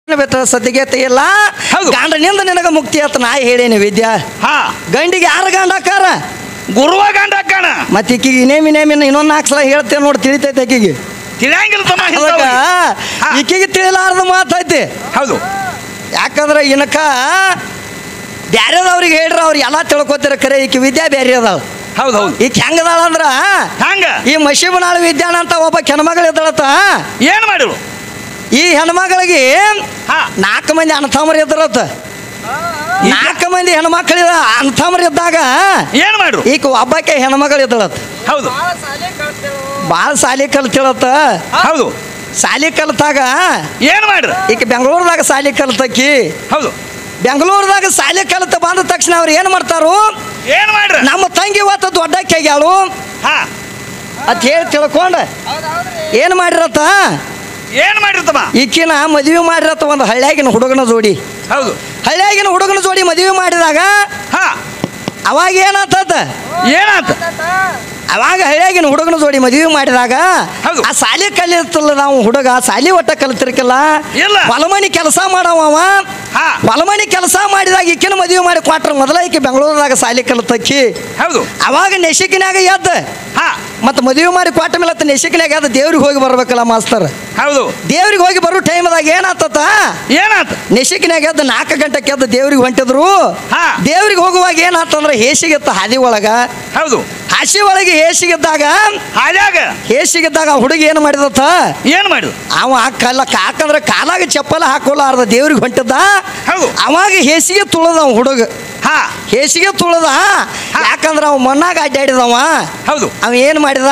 ಸದ್ಯಗತೆ ಇಲ್ಲ ಗಂಡನಿಂದ ನಿನಗ ಮುಕ್ತಿ ಆತ ನಾ ಹೇಳೇನಿ ವಿದ್ಯಾ ಗಂಡಿಗೆ ಯಾರು ಗಂಡ ಹಾಕಾರ ಗುರುವ ಗಂಡ ಹಾಕಣ ಮತ್ತೆ ಈಕಿಗೆ ನೇಮಿನ ಇನ್ನೊಂದು 4 ಸಲ ಹೇಳ್ತೇನೆ ನೋಡಿ ತಿಳಿತೈತೆ ಆಕಿಗೆ ತಿಳಿಯಂಗಿಲ್ಲ ಈಕಿಗೆ ತಿಳಿಲಾರ್ದ ಮಾತೈತಿ ಹೌದು ಯಾಕಂದ್ರೆ ಇನಕ ಬ್ಯಾರೆದವ್ರಿಗೆ ಹೇಳ್ರ ಅವ್ರು ಎಲ್ಲ ತಿಳ್ಕೊತಿರ ಖರೆ ಈಕಿ ವಿದ್ಯಾ ಬೇರೆ ಅದಾವ ಹೌದು ಹೌದು ಈಗ ಹೆಂಗದಾಳ ಅಂದ್ರ ಹಂಗ ಈ ಮಶೀಬನಾಳ ವಿದ್ಯಾನ ಅಂತ ಒಬ್ಬ ಹೆಣ್ಮಗಳು ಇದ್ದಾಳತ್ತ ಏನ್ ಮಾಡಿರು ಈ ಹೆಣ್ಮಗಳಿಗೆ 4 ಮಂದಿ ಅಣ್ಣತಮ್ಮರು ಇದ್ದಾರತ್ತ 4 ಮಂದಿ ಹೆಣ್ಮಕ್ಳಿದ ಅಣ್ಣತಮ್ಮರು ಇದ್ದಾಗ ಏನ್ ಮಾಡ್ರು ಈಗ ಒಬ್ಬಕ್ಕೆ ಹೆಣ್ಮಗಳು ಇದ್ದಾಳತ್ತ ಹೌದು ಭಾಳ ಸಾಲಿ ಕಲ್ತಿಳತ್ತ ಹೌದು ಸಾಲಿ ಕಲ್ತಾಗ ಏನ್ ಮಾಡ್ರ ಈಗ ಬೆಂಗಳೂರದಾಗ ಸಾಲಿ ಕಲ್ತಕ್ಕಿ ಹೌದು ಬೆಂಗಳೂರದಾಗ ಸಾಲಿ ಕಲಿತ ಬಂದ ತಕ್ಷಣ ಅವ್ರು ಏನು ಮಾಡ್ತಾರು ಏನ್ ಮಾಡ್ರ ನಮ್ಮ ತಂಗಿ ಇವತ್ತು ದೊಡ್ಡಕ್ಕೆ ಆಗ್ಯಾಳು ಅಂತ ಹೇಳಿ ತಿಳ್ಕೊಂಡ ಏನು ಮಾಡಿರತ್ತ ಏನ್ ಮಾಡಿರ್ತಮ್ಮ ಈಕಿನ ಮದುವೆ ಮಾಡಿರತ್ತ ಒಂದು ಹಳ್ಳಿಯಾಗಿನ ಹುಡುಗನ ಜೋಡಿ ಹೌದು ಹಳ್ಳಿಯಾಗಿನ ಹುಡುಗನ ಜೋಡಿ ಮದುವೆ ಮಾಡಿದಾಗ ಅವಾಗ ಏನಾಗ್ತದ ಏನಾತ ಅವಾಗ ಹಳ್ಳಿಯಾಗಿನ ಹುಡುಗನ ಜೋಡಿ ಮದುವೆ ಮಾಡಿದಾಗ ಆ ಸಾಲಿ ಕಲಿತಲ್ಲ ನಾವು ಹುಡುಗ ಸಾಲಿ ಒಟ್ಟ ಕಲಿತಿರ್ಕಿಲ್ಲ ಹೊಲಮನಿ ಕೆಲಸ ಮಾಡವ ಹೊಲಮನಿ ಕೆಲಸ ಮಾಡಿದಾಗ ಈಕಿನ ಮದುವೆ ಮಾಡಿ ಕೊಟ್ರ ಮೊದಲ ಈಕಿ ಬೆಂಗಳೂರದಾಗ ಸಾಲಿ ಕಲಿತಕ್ಕಿ ಹೌದು ಅವಾಗ ನೆಶಿಕಿನಾಗ ಎದ್ದ ಮತ್ತೆ ಮದುವೆ ಮಾಡಿ ಕೊಟ್ಟ ಮೇಲೆ ನೆಶಿಕಿನಾಗ ಎದ್ದ ದೇವ್ರಿಗೆ ಹೋಗಿ ಬರ್ಬೇಕಲ್ಲ ಮಾಸ್ತರ್ ಹೌದು ದೇವ್ರಿಗೆ ಹೋಗಿ ಬರೋ ಟೈಮ್ದಾಗ ಏನಾತ ನೆಶಿಕಿನಾಗ ಎದ್ದ 4 ಗಂಟೆಗೆ ಎದ್ದ ದೇವ್ರಿಗೆ ಹೊಂಟಿದ್ರು ದೇವ್ರಿಗೆ ಹೋಗುವಾಗ ಏನಾತಂದ್ರೆ ಹೇಸಿಗೆತ್ತ ಹಾದಿ ಒಳಗ ಹೌದು ಹಾಸಿ ಒಳಗೆ ಹೇಸಿಗಿದ್ದಾಗ ಹೇಸಿಗಿದ್ದಾಗ ಹುಡುಗಿ ಏನು ಮಾಡಿದತ್ತ ಏನು ಮಾಡಿದ ಅವ ಹಾಕಂದ್ರೆ ಕಾಲಾಗ ಚಪ್ಪಲ ಹಾಕೋಲಾರ್ದ ದೇವ್ರಿಗೆ ಹೊಂಟಿದ್ದ ಅವಾಗ ಹೇಸಿಗೆ ತುಳದ ಅವ ಹುಡುಗ ಹೇಸಿಗೆ ತುಳದ ಯಾಕಂದ್ರೆ ಅವ ಮಣ್ಣಾಗ ಅಡ್ಡಾಡಿದವ ಹೌದು ಅವ ಏನು ಮಾಡಿದ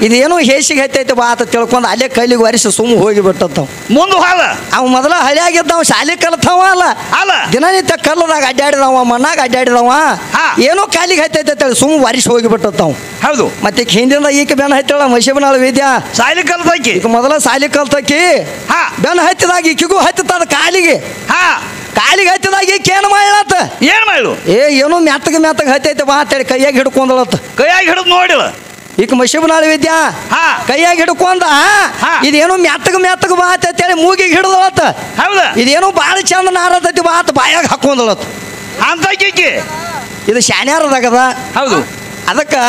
ಇದೇನು ಹೇಸಿಗೆ ಹತ್ತೈತೆ ಬಾ ಅಂತ ತಿಳ್ಕೊಂಡು ಅಲ್ಲೇ ಕೈಲಿಗೆ ಒರೆಸಿ ಸುಮ್ಮ ಹೋಗಿ ಬಿಟ್ಟತ್ತವ ಮುಂದೆ ಹಾಲ ಅವ ಮೊದಲ ಹಳಿಯಾಗಿದ್ದವ ಶಾಲೆ ಕಲ್ತವ ಅಲ್ಲ ದಿನನಿತ್ಯ ಕಲ್ಲದಾಗ ಅಡ್ಡಾಡಿದವ ಮಣ್ಣಾಗ ಅಡ್ಡಾಡಿದವ ಏನೋ ಕಾಲಿಗೆ ಹತ್ತೈತೆ ಅಂತೇಳಿ ಸುಮ್ಮ ಒರೆಸಿ ಹೋಗಿಬಿಟ್ಟತ್ತವ ಹೌದು ಮತ್ತೆ ಹಿಂದಿಂದ ಈಕೆ ಬೆನ್ನ ಹತ್ತಿಳ ಮಶೀಬನಾಳ ವಿದ್ಯಾ ಸಾಲಿ ಕಲ್ತಾಕಿ ಈಗ ಮೊದಲ ಸಾಲಿ ಕಲ್ತಾಕಿ ಬೆನ್ನ ಹತ್ತಿದಾಗ ಈಕಿಗೂ ಹತ್ತದ ಕಾಲಿಗೆ ಹತ್ತಿದಾಗ ಈಕೆ ಏನು ಮಾಡ್ಲತ್ತ ಏನ್ ಮಾಡ್ಲು ಏನೋ ಮೆತ್ತಗ ಹತ್ತೈತೆ ಬಾ ಅಂತೇಳಿ ಕೈಯಾಗ ಹಿಡ್ಕೊಂಡಳತ್ತ ಕೈಯಾಗಿ ಹಿಡಿದು ನೋಡಿಲ್ಲ ಈಗ ಮಶೀಬನಾಳ ವಿದ್ಯಾ ಕೈಯಾಗ ಹಿಡ್ಕೊಂಡ ಇದೇನು ಮೆತ್ತಗ ಬಾ ಅಂತೇಳಿ ಮೂಗಿಗೆ ಹಿಡ್ದಳತ್ತ ಹೌದಾ ಇದೇನು ಭಾಳ ಚಂದ ನಾರತೈತಿ ಬಾ ಅಂತ ಬಾಯಾಗ ಹಾಕೊಂಡಳತ್ತ ಅಂತ ಇದು ಶಾನ್ಯಾರದಾಗದ ಹೌದು ಅದಕ್ಕೆ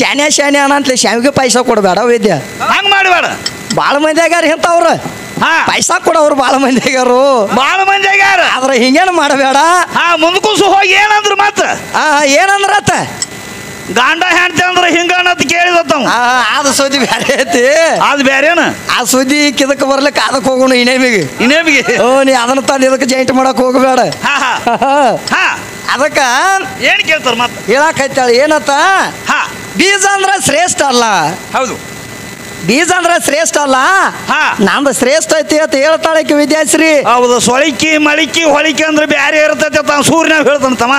ಶಾನ್ಯ ಅಂತಲೇ ಶಾವಿಗೆ ಪಾಯಸ ಕೊಡಬೇಡ ವಿದ್ಯಾ ಹಂಗ ಮಾಡಬೇಡ ಭಾಳ ಮಂದಿ ಆಗ್ಯಾರ ಇಂಥವ್ರು ಪಾಯಸ ಕೊಡೋರು ಭಾಳ ಮಂದಿ ಆಗ್ಯಾರ ಆದ್ರೆ ಹಿಂಗೇನು ಮಾಡಬೇಡ ಮುಂದಕೂಸು ಹೋಗಿ ಏನಂದ್ರು ಮತ್ತ ಏನಂದ್ರತ್ತ ಗಾಂಡ ಹೆಂಡ್ತಿ ಅಂದ್ರೆ ಹಿಂಗ ಅನ್ನತ್ ಕೇಳಿದತ್ತ ಅದು ಸುದ್ದಿ ಬೇರೆ ಐತಿ ಅದು ಬೇರೆನ ಆ ಸುದ್ದಿ ಕಿದಕ್ಕೆ ಬರ್ಲಿಕ್ಕೆ ಅದಕ್ಕೆ ಹೋಗೋಣ ಇನ್ನೇಮಿಗೆ ನೀ ಅದನ್ನ ತಂದು ಇದಕ್ಕೆ ಜಾಯಿಂಟ್ ಮಾಡಕ್ ಹೋಗಬೇಡ ಅದಕ್ಕ ಏನ್ ಕೇಳ್ತಾರ ಮತ್ತ ಹೇಳಾಕೈತಾಳ ಏನತ್ತ ಬೀಜ ಅಂದ್ರ ಶ್ರೇಷ್ಠ ಅಲ್ಲ ಹೌದು ಬೀಜ ಅಂದ್ರ ಶ್ರೇಷ್ಠ ಅಲ್ಲ ನಮ್ದು ಶ್ರೇಷ್ಠ ಐತಿ ಅಂತ ಹೇಳ್ತಾಳೆ ವಿದ್ಯಾಶ್ರೀ ಹೌದು ಸೊಳಿಕಿ ಮಳಿಕಿ ಹೊಳಿಕೆ ಅಂದ್ರೆ ಬ್ಯಾರೆ ಇರ್ತೈತಿ ಸೂರ್ಯನಾಗ ಹೇಳ್ತಾನತಮ್ಮ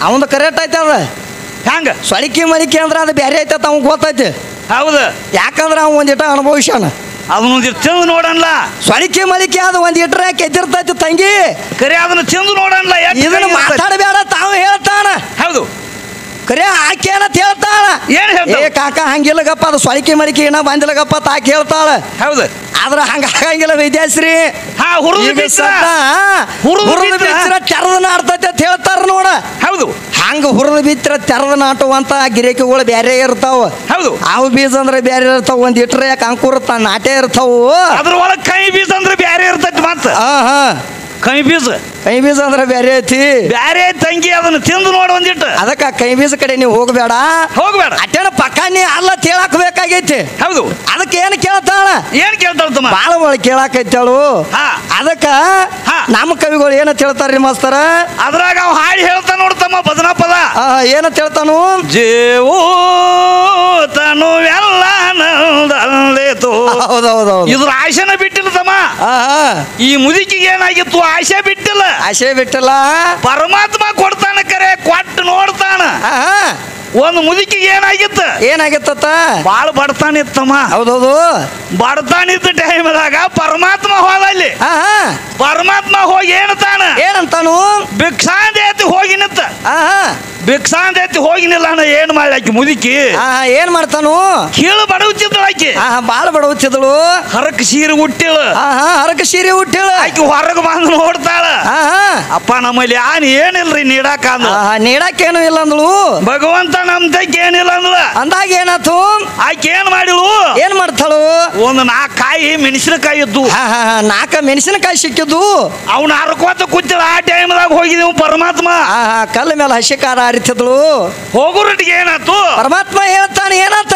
ಅವಂದು ಕರೆಕ್ಟ್ ಐತೆ ಅದ ಹಂಗ ಸೊಳಿಕಿ ಮಳಿಕೆ ಅಂದ್ರೆ ಅದು ಬ್ಯಾರೆ ಐತೆ ಅವ್ನು ಗೊತ್ತೈತಿ ಹೌದು ಯಾಕಂದ್ರೆ ಅವ್ ಒಂದಿಟ ಅನುಭವಿಸ್ಯಾನ ಅದನ್ನ ತಿಂದು ನೋಡನ್ಲ ಸೊಳಿಕೆ ಮಳಿಕೆ ಅದು ಒಂದಿಟ್ರೆ ಕೆದ್ದಿರ್ತೈತಿ ತಂಗಿ ಕರೆ ಅದನ್ನ ತಿಂದು ನೋಡನ್ಲ ಇದನ್ನ ಮಾತಾಡಬೇಡ ತಾವು ಹೇಳ್ತಾನ ಹೌದು ಕರೆ ಆಕೆ ಏನಂತ ಹೇಳ್ತಾಳ ಏ ಕಾಕ ಹಂಗಿಲ್ಲಗಪ್ಪ ಅದು ಸೊಳಿಕೆ ಮಳಿಕೆ ಏನ ಬಂದಿಲ್ಲಗಪ್ಪ ತಾಕೆ ಹೇಳ್ತಾಳ ಹೌದು ಆದ್ರ ಹಂಗ ಆಗಂಗಿಲ್ಲ ವಿದ್ಯಾಶ್ರೀ ತೆರದ ನಾಡ್ತೈತಿ ಅಂತ ಹೇಳ್ತಾರ ನೋಡ ಹೌದು ಹಂಗ ಹುರಿದ ಬಿತ್ತರ ತೆರದ ನಾಟುವಂತ ಗಿರೇಕಿಗಳು ಬೇರೆ ಇರ್ತಾವ ಹೌದು ಅವು ಬೀಜ ಅಂದ್ರೆ ಬೇರೆ ಇರ್ತಾವ ಒಂದ್ ಇಟ್ರೆ ಯಾಕೆ ಅಂಕುರ ನಾಟೆ ಇರ್ತಾವು ಅದ್ರ ಒಳಗ್ ಕೈ ಬೀಜ ಅಂದ್ರೆ ಬೇರೆ ಇರ್ತೈತಿ ಮತ್ತ ಕೈ ಬೀಜ ಅಂದ್ರೆ ಬೇರೆ ಐತಿ ಬೇರೆ ತಂಗಿ ಅದನ್ನ ತಿಂದು ನೋಡು ಒಂದಿಟ್ಟು ಅದಕ್ಕ ಕೈ ಬೀಜ ಕಡೆ ನೀವು ಹೋಗ್ಬೇಡ ಅಟ್ಟೇನ ಪಕ್ಕ ನೀ ಅಲ್ಲ ಕೇಳಾಕ ಬೇಕಾಗೈತಿ ಹೌದು ಅದಕ್ಕೆ ಏನ್ ಕೇಳ್ತಾಳ ತಮ್ಮ ಬಾಳ ಒಳಗೆ ಕೇಳಾಕೈತಾಳು ಅದಕ್ಕ ನಮ್ಮ ಕವಿಗಳು ಏನಂತ ಹೇಳ್ತಾರ್ರಿ ಮಾಸ್ತರ ಅದ್ರಾಗ ಅವ್ ಹಾಡಿ ಹೇಳ್ತಾನ ನೋಡ್ತಮ್ಮ ಭಜನಾ ಪದ ಏನಂತ ಹೇಳ್ತಾನು ಜೇವೋ ತನು ಎಲ್ಲ ನಂದಲ್ಲೇತು ಹೌದೌದು ಇದ್ರ ಆಶೆನ ಬಿಟ್ಟಿಲ್ಲ ತಮ್ಮ ಈ ಮುದುಕಿಗೆ ಏನಾಗಿತ್ತು ಆಶೆ ಬಿಟ್ಟಿಲ್ಲ ಪರಮಾತ್ಮ ಕೊಡ್ತಾನ ಕರೆ ಕೊಟ್ಟು ನೋಡ್ತಾನ ಒಂದು ಮುದುಕಿಗೆ ಏನಾಗಿತ್ತ ಬಾಳ ಬಡತಾನ ಇತ್ತಮ್ಮ ಹೌದೌದು ಬಡತಾನ ಇದ್ದ ಟೈಮ್ದಾಗ ಪರಮಾತ್ಮ ಹೋದಲ್ಲಿ ಪರಮಾತ್ಮ ಹೋಗಿ ಏನಂತಾನು ಭಿಕ್ಷಾಂದೇತಿ ಹೋಗಿ ನಿಂತ ಭಿಕ್ಷಾ ಅಂತ ಹೋಗಿನಿಲ್ಲ ಅಣ್ಣ ಏನ್ ಮಾಡ್ಲಾಕಿ ಮುದುಕಿ ಏನ್ ಮಾಡ್ತಾನು ಕೀಳು ಬಡವುತ್ತಿದ್ದಳು ಆಕಿ ಬಾಳ ಬಡವುತ್ತಿದ್ದಳು ಹರಕ್ ಸೀರೆ ಹುಟ್ಟಿಳ ಹರಕ ಸೀರೆ ಹುಟ್ಟಿಳ ಆಕಿ ಹೊರಗೆ ಬಂದು ನೋಡ್ತಾಳ ಅಪ್ಪ ನಮ್ಮಲ್ಲಿ ಏನಿಲ್ರಿ ನೀಡಾಕ ನೀಡಾಕೇನು ಇಲ್ಲ ಅಂದಳು ಭಗವಂತ ನಮ್ ತಕ್ಕ ಏನಿಲ್ಲ ಅಂದಳ ಅಂದಾಗ ಏನಾತು ಆಕಿ ಏನ್ ಮಾಡಿಳು ಏನ್ ಮಾಡ್ತಾಳು ಒಂದು 4 ಕಾಯಿ ಮೆಣಸಿನಕಾಯಿ ಇದ್ದು 4 ಮೆಣಸಿನಕಾಯಿ ಸಿಕ್ಕಿದ್ದು ಅವ್ನ ಹರ್ಕೋತ ಕೂತಿಳ ಆ ಟೈಮ್ದಾಗ ಹೋಗಿದೀವಿ ಪರಮಾತ್ಮ ಕಲ್ಲ ಮೇಲೆ ಹಸಿಕಾರ ಹರಿತಿದ್ಳು ಹೋಗೋರಟ್ಟಿಗೆ ಏನಾತು ಪರಮಾತ್ಮ ಹೇಳ್ತಾನೆ ಏನಾತ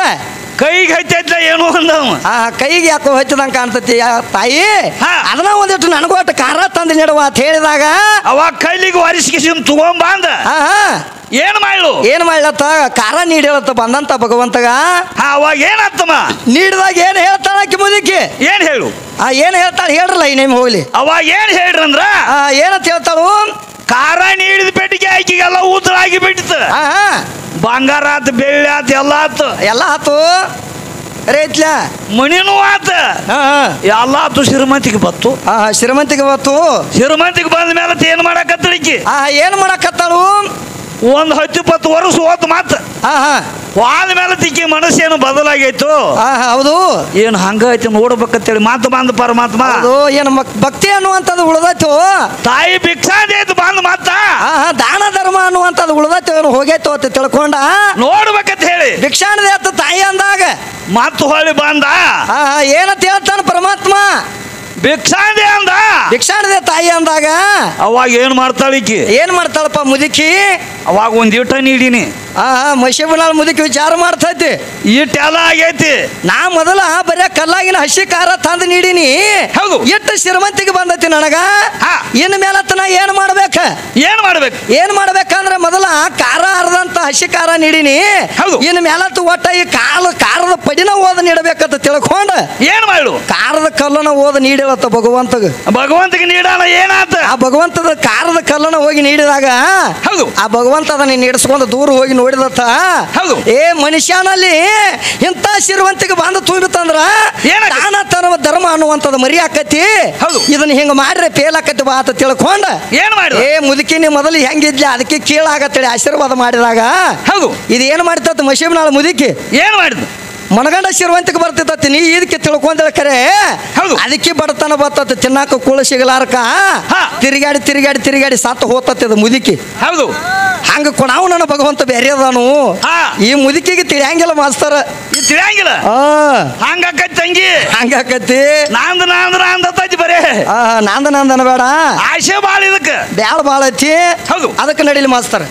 ಕೈಗೆ ಹಚ್ಚ ಏನು ಅಂದವ ಕೈಗೆ ಯಾಕೋ ಹಚ್ಚದಂಗ ಕಾಣ್ತತಿ ತಾಯಿ ಅದನ್ನ ಒಂದಿಟ್ಟು ನನಗೋಟ ಖಾರ ತಂದು ನೀಡುವ ಅಂತ ಹೇಳಿದಾಗ ಅವಾಗ ಕೈಲಿಗೆ ಒರೆಸಿಸಿನ್ ತಗೊಂಬಂದ ಏನ್ ಮಾಡ್ಲು ಏನ್ ಮಾಡ್ಲತ್ತ ಖಾರ ನೀಡಿಲತ್ತ ಬಂದಂತ ಭಗವಂತಗ ಅವಾಗ ಏನಾತಮ್ಮ ನೀಡಿದಾಗ ಏನ್ ಹೇಳ್ತಾಳ ಆಕಿ ಮುದುಕಿ ಏನ್ ಹೇಳು ಏನ್ ಹೇಳ್ತಾಳ ಹೇಳ್ರಲ್ಲ ಈ ನೇಮ್ ಹೋಗ್ಲಿ ಅವಾಗ ಏನ್ ಹೇಳ್ರಂದ್ರ ಏನಂತ ಹೇಳ್ತಾಳು ಖಾರ ನೀಡಿದ ಪೆಟ್ಟಿಗೆ ಆಕಿಗೆಲ್ಲ ಊತರಾಗಿ ಬಿಟ್ಟಿತ್ತು ಬಂಗಾರ ಆತು ಬೆಳ್ಳಿ ಆತು ಎಲ್ಲ ಆತು ರೈತ್ಲ ಮಣಿನೂ ಆತ ಎಲ್ಲ ಆತು ಶ್ರೀಮಂತಿಗೆ ಬತ್ತು ಶ್ರೀಮಂತಿಗೆ ಬಂದ ಮೇಲೆ ಏನ್ ಮಾಡಕತ್ತಳಿಕಿ ಏನ್ ಮಾಡಕತ್ತಾಳು ಒಂದ್ 10-20 ವರ್ಷ ಹೋತ್ ಮಾತ ಹೋದ ಮೇಲೆ ತಿಕ್ಕಿ ಮನಸ್ಸೇನು ಬದಲಾಗೈತು ಹೌದು ಏನು ಹಂಗ ಐತಿ ನೋಡ್ಬೇಕಂತೇಳಿ ಮಾತು ಬಂದ ಪರಮಾತ್ಮ ಏನು ಭಕ್ತಿ ಅನ್ನುವಂಥದ್ದು ಉಳ್ದಾಯ್ತು ತಾಯಿ ಭಿಕ್ಷಾದೇತು ಬಂದ್ ಮಾತ ದಾನ ಧರ್ಮ ಅನ್ನುವಂಥದ್ದು ಉಳ್ದಾಯ್ತು ಏನು ಹೋಗೈತು ಅಂತ ತಿಳ್ಕೊಂಡ ನೋಡ್ಬೇಕಂತ ಹೇಳಿ ಭಿಕ್ಷಾಣದೆ ಆತ ತಾಯಿ ಅಂದಾಗ ಮತ್ತು ಹೊಳ್ಳಿ ಬಂದ ಏನಂತ ಹೇಳ್ತಾನ ಪರಮಾತ್ಮ ಭಿಕ್ಷಾಂದೆ ಅಂದ ಭಿಕ್ಷಾಣದೆ ತಾಯಿ ಅಂದಾಗ ಅವಾಗ ಏನ್ ಮಾಡ್ತಾಳಿಕಿ ಏನ್ ಮಾಡ್ತಾಳಪ್ಪ ಮುದುಕಿ ಅವಾಗ ಒಂದ್ ಈಟ ನೀಡಿನಿ ಮಶಿಬನಾಳ್ ಮುದುಕಿ ವಿಚಾರ ಮಾಡ್ತೈತಿ ಇಟ್ಟೆಲ್ಲ ಆಗೈತಿ ನಾ ಮೊದಲ ಬರೀ ಕಲ್ಲಾಗಿನ ಹಸಿ ಖಾರ ತಂದು ನೀಡಿನಿ ಹೌದು ಎಷ್ಟು ಶ್ರೀಮಂತಿಗೆ ಬಂದೈತಿ ನನಗ ಇನ್ ಮೇಲತ್ತ ನಾ ಏನ್ ಮಾಡ್ಬೇಕಂದ್ರೆ ಮೊದಲ ಖಾರ ಹರಿದಂತ ಹಸಿ ಖಾರ ನೀಡಿನಿ ಇನ್ ಮೇಲತ್ತು ಒಟ್ಟ ಈ ಖಾರದ ಪಡಿನ ಓದ ನೀಡಬೇಕಂತ ತಿಳ್ಕೊಂಡ ಏನ್ ಮಾಡು ಖಾರದ ಕಲ್ಲನ ಓದ ನೀಡಿಲತ್ತ ಭಗವಂತಗೆ ನೀಡಾನ ಏನಾತ ಆ ಭಗವಂತದ ಖಾರದ ಕಲ್ಲನ ಹೋಗಿ ನೀಡಿದಾಗ ಆ ಭಗವಂತ ಅದನ್ನ ನೀಡಿಸ್ಕೊಂಡು ದೂರ ಹೋಗಿ ನೋಡಿದತ್ತ ಮನುಷ್ಯನಲ್ಲಿ ಇಂಥ ಶ್ರೀಮಂತಿಗೆ ಬಂದು ತುಂಬಿತಂದ್ರ ದಾನ ಧರ್ಮ ಅನ್ನುವಂಥದ್ದು ಮರಿ ಆಕತಿ ಇದನ್ನ ಹಿಂಗ ಮಾಡ್ರೆ ಫೇಲ್ ಆಕತಿ ಬಾ ಅಂತ ತಿಳ್ಕೊಂಡ ಏನ್ ಮಾಡಿ ಮುದುಕಿನಿ ಮೊದಲು ಹೆಂಗಿದ್ಲಿ ಅದಕ್ಕೆ ಕೀಳಾಗತ್ತೇಳಿ ಆಶೀರ್ವಾದ ಮಾಡಿದಾಗ ಇದು ಏನ್ ಮಾಡ್ತತ್ ಮಶೀಬ್ನಾಳ ಮುದುಕಿ ಏನ್ ಮಾಡಿದ್ ಮನಗಂಡ ಶ್ರೀಮಂತಿಗೆ ಬರ್ತೈತಿ ನೀ ಇದಕ್ಕೆ ತಿಳ್ಕೊಂಡ ಕರೆ ಅದಕ್ಕೆ ಬಡತನ ಬರ್ತತಿ ತಿನ್ನಾಕ ಕೂಳ ಸಿಗಲಾರಕ ತಿರುಗಾಡಿ ಸತ್ತು ಹೋತದ ಮುದುಕಿ ಹಂಗ ಕೊಡಾವ್ ನನ್ನ ಭಗವಂತ ಬೇರೆ ಅದಾನು ಈ ಮುದುಕಿಗೆ ತಿಳಿಯಂಗಿಲ್ಲ ಮಾಸ್ತರ ತಿಳಿಯಂಗಿಲ್ಲ ಹಂಗಾಕತಿ ನಾಂದತೈತಿ ಬರೇ ನಾಂದನ ಬೇಡ ಆಶೆ ಬಾಳ ಇದಕ್ಕೆ ಬ್ಯಾಳ ಬಾಳ ಐತಿ ಅದಕ್ಕೆ ನಡಿಲಿ ಮಾಸ್ತರ